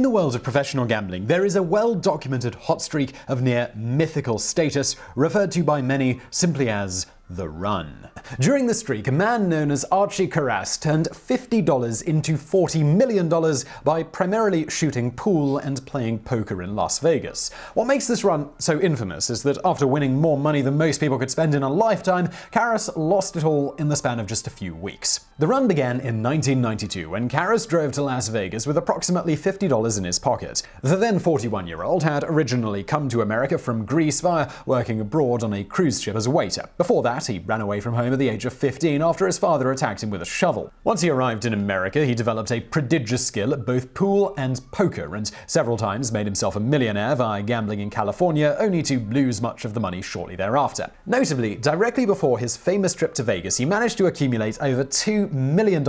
the world of professional gambling, there is a well-documented hot streak of near-mythical status, referred to by many simply as the run. During the streak, a man known as Archie Karas turned $50 into $40 million by primarily shooting pool and playing poker in Las Vegas. What makes this run so infamous is that after winning more money than most people could spend in a lifetime, Karas lost it all in the span of just a few weeks. The run began in 1992 when Karas drove to Las Vegas with approximately $50 in his pocket. The then 41-year-old had originally come to America from Greece via working abroad on a cruise ship as a waiter. Before that, he ran away from home at the age of 15 after his father attacked him with a shovel. Once he arrived in America, he developed a prodigious skill at both pool and poker, and several times made himself a millionaire via gambling in California, only to lose much of the money shortly thereafter. Notably, directly before his famous trip to Vegas, he managed to accumulate over $2 million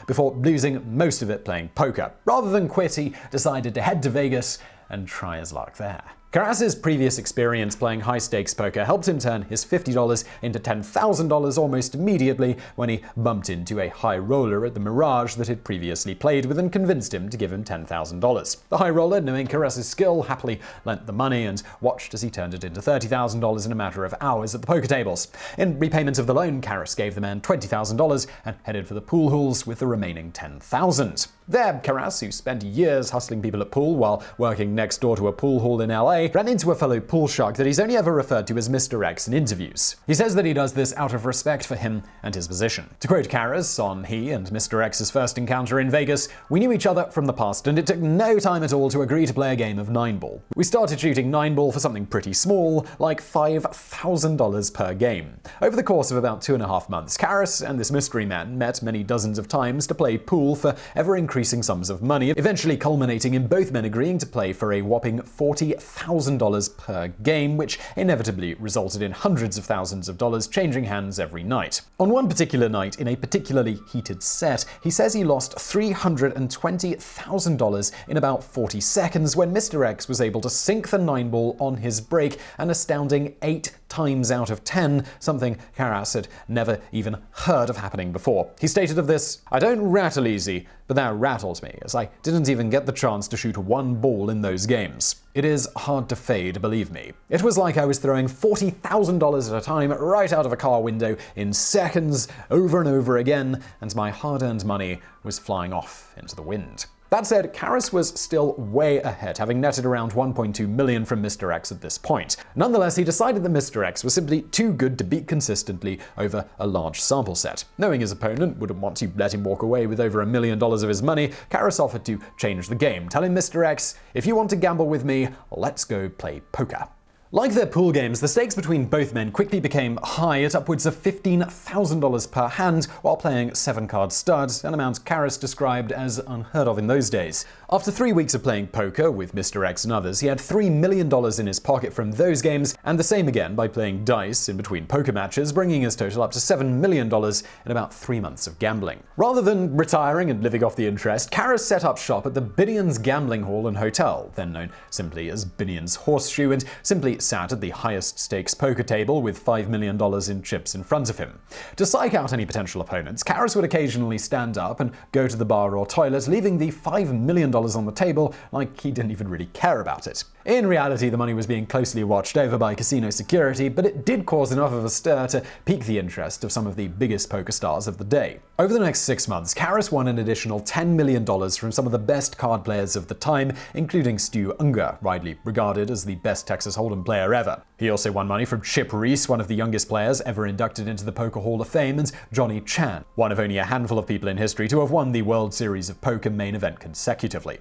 before losing most of it playing poker. Rather than quit, he decided to head to Vegas and try his luck there. Karas' previous experience playing high-stakes poker helped him turn his $50 into $10,000 almost immediately when he bumped into a high roller at the Mirage that he'd previously played with and convinced him to give him $10,000. The high roller, knowing Karas' skill, happily lent the money and watched as he turned it into $30,000 in a matter of hours at the poker tables. In repayment of the loan, Karas gave the man $20,000 and headed for the pool halls with the remaining $10,000. There, Karas, who spent years hustling people at pool while working next door to a pool hall in LA, ran into a fellow pool shark that he's only ever referred to as Mr. X in interviews. He says that he does this out of respect for him and his position. To quote Karas on he and Mr. X's first encounter in Vegas, "We knew each other from the past and it took no time at all to agree to play a game of 9-ball. We started shooting 9-ball for something pretty small, like $5,000 per game. Over the course of about 2.5 months, Karas and this mystery man met many dozens of times to play pool for ever-increasing sums of money, eventually culminating in both men agreeing to play for a whopping $40,000 per game, which inevitably resulted in hundreds of thousands of dollars changing hands every night. On one particular night, in a particularly heated set, he says he lost $320,000 in about 40 seconds when Mr. X was able to sink the 9-ball on his break an astounding 8 times out of 10, something Karas had never even heard of happening before. He stated of this, "I don't rattle easy, but that rattled me, as I didn't even get the chance to shoot one ball in those games. It is hard to fade, believe me. It was like I was throwing $40,000 at a time right out of a car window in seconds, over and over again, and my hard-earned money was flying off into the wind." That said, Karas was still way ahead, having netted around $1.2 million from Mr. X at this point. Nonetheless, he decided that Mr. X was simply too good to beat consistently over a large sample set. Knowing his opponent wouldn't want to let him walk away with over $1 million of his money, Karas offered to change the game, telling Mr. X, "If you want to gamble with me, let's go play poker." Like their pool games, the stakes between both men quickly became high at upwards of $15,000 per hand while playing 7-card studs, an amount Karas described as unheard of in those days. After 3 weeks of playing poker with Mr. X and others, he had $3 million in his pocket from those games, and the same again by playing dice in between poker matches, bringing his total up to $7 million in about 3 months of gambling. Rather than retiring and living off the interest, Karas set up shop at the Binion's Gambling Hall and Hotel, then known simply as Binion's Horseshoe, and simply sat at the highest stakes poker table with $5 million in chips in front of him. To psych out any potential opponents, Karas would occasionally stand up and go to the bar or toilet, leaving the $5 million on the table like he didn't even really care about it. In reality, the money was being closely watched over by casino security, but it did cause enough of a stir to pique the interest of some of the biggest poker stars of the day. Over the next 6 months, Karas won an additional $10 million from some of the best card players of the time, including Stu Ungar, widely regarded as the best Texas Hold'em player ever. He also won money from Chip Reese, one of the youngest players ever inducted into the Poker Hall of Fame, and Johnny Chan, one of only a handful of people in history to have won the World Series of Poker main event consecutively.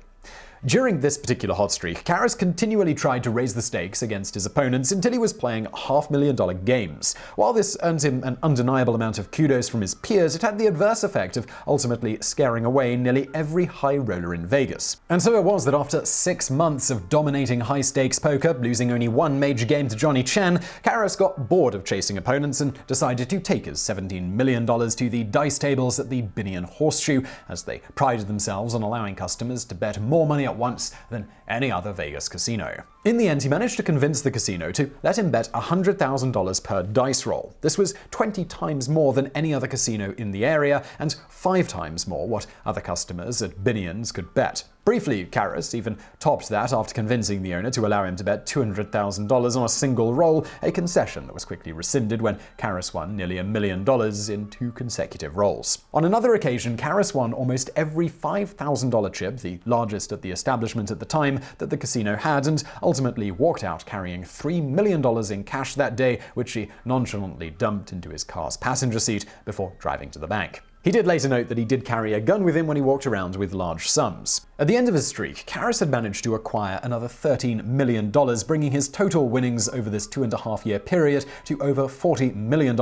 During this particular hot streak, Karas continually tried to raise the stakes against his opponents until he was playing $500,000 games. While this earned him an undeniable amount of kudos from his peers, it had the adverse effect of ultimately scaring away nearly every high roller in Vegas. And so it was that after 6 months of dominating high-stakes poker, losing only one major game to Johnny Chan, Karas got bored of chasing opponents and decided to take his $17 million to the dice tables at the Binion Horseshoe, as they prided themselves on allowing customers to bet more money at once than any other Vegas casino. In the end, he managed to convince the casino to let him bet $100,000 per dice roll. This was 20 times more than any other casino in the area, and 5 times more what other customers at Binions could bet. Briefly, Karas even topped that after convincing the owner to allow him to bet $200,000 on a single roll, a concession that was quickly rescinded when Karas won nearly $1 million in 2 consecutive rolls. On another occasion, Karas won almost every $5,000 chip, the largest at the establishment at the time, that the casino had, and ultimately walked out carrying $3 million in cash that day, which he nonchalantly dumped into his car's passenger seat before driving to the bank. He did later note that he did carry a gun with him when he walked around with large sums. At the end of his streak, Karas had managed to acquire another $13 million, bringing his total winnings over this 2.5-year period to over $40 million,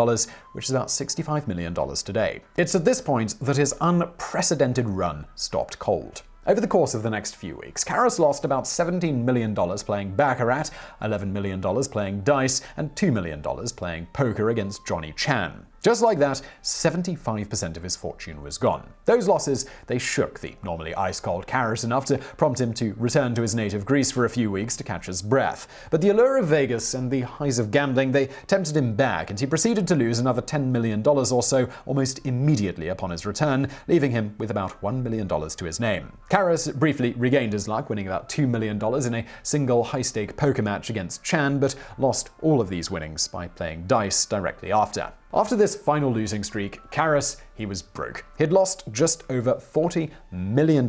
which is about $65 million today. It's at this point that his unprecedented run stopped cold. Over the course of the next few weeks, Karas lost about $17 million playing baccarat, $11 million playing dice, and $2 million playing poker against Johnny Chan. Just like that, 75% of his fortune was gone. Those losses, they shook the normally ice-cold Karas enough to prompt him to return to his native Greece for a few weeks to catch his breath. But the allure of Vegas and the highs of gambling, they tempted him back, and he proceeded to lose another $10 million or so almost immediately upon his return, leaving him with about $1 million to his name. Karas briefly regained his luck, winning about $2 million in a single high-stake poker match against Chan, but lost all of these winnings by playing dice directly after. After this final losing streak, Karas, he was broke. He'd lost just over $40 million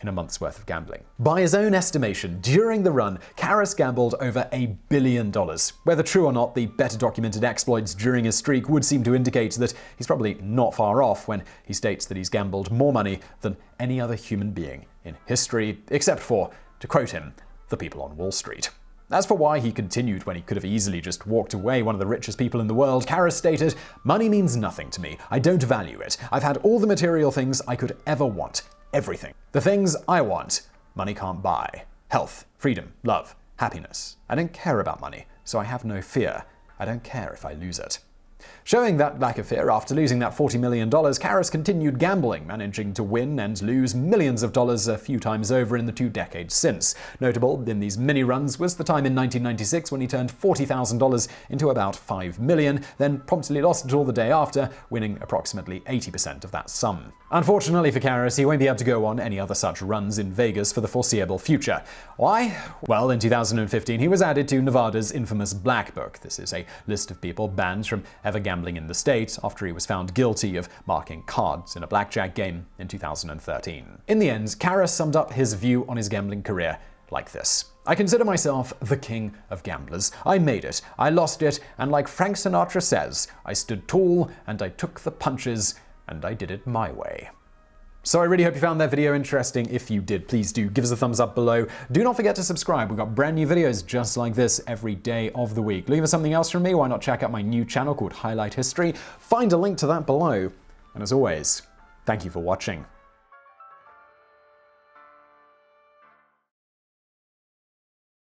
in a month's worth of gambling. By his own estimation, during the run, Karas gambled over $1 billion. Whether true or not, the better documented exploits during his streak would seem to indicate that he's probably not far off when he states that he's gambled more money than any other human being in history, except for, to quote him, the people on Wall Street. As for why he continued when he could have easily just walked away, one of the richest people in the world, Karas stated, "Money means nothing to me. I don't value it. I've had all the material things I could ever want. Everything. The things I want, money can't buy. Health, freedom, love, happiness. I don't care about money, so I have no fear. I don't care if I lose it." Showing that lack of fear after losing that $40 million, Karas continued gambling, managing to win and lose millions of dollars a few times over in the 2 decades since. Notable in these mini-runs was the time in 1996 when he turned $40,000 into about $5 million, then promptly lost it all the day after, winning approximately 80% of that sum. Unfortunately for Karas, he won't be able to go on any other such runs in Vegas for the foreseeable future. Why? Well, in 2015, he was added to Nevada's infamous Black Book. This is a list of people banned from ever gambling in the state after he was found guilty of marking cards in a blackjack game in 2013. In the end, Karas summed up his view on his gambling career like this: "I consider myself the king of gamblers. I made it, I lost it, and like Frank Sinatra says, I stood tall and I took the punches and I did it my way." So I really hope you found that video interesting. If you did, please do give us a thumbs up below. Do not forget to subscribe. We've got brand new videos just like this every day of the week. Leave us something else from me. Why not check out my new channel called Highlight History? Find a link to that below. And as always, thank you for watching.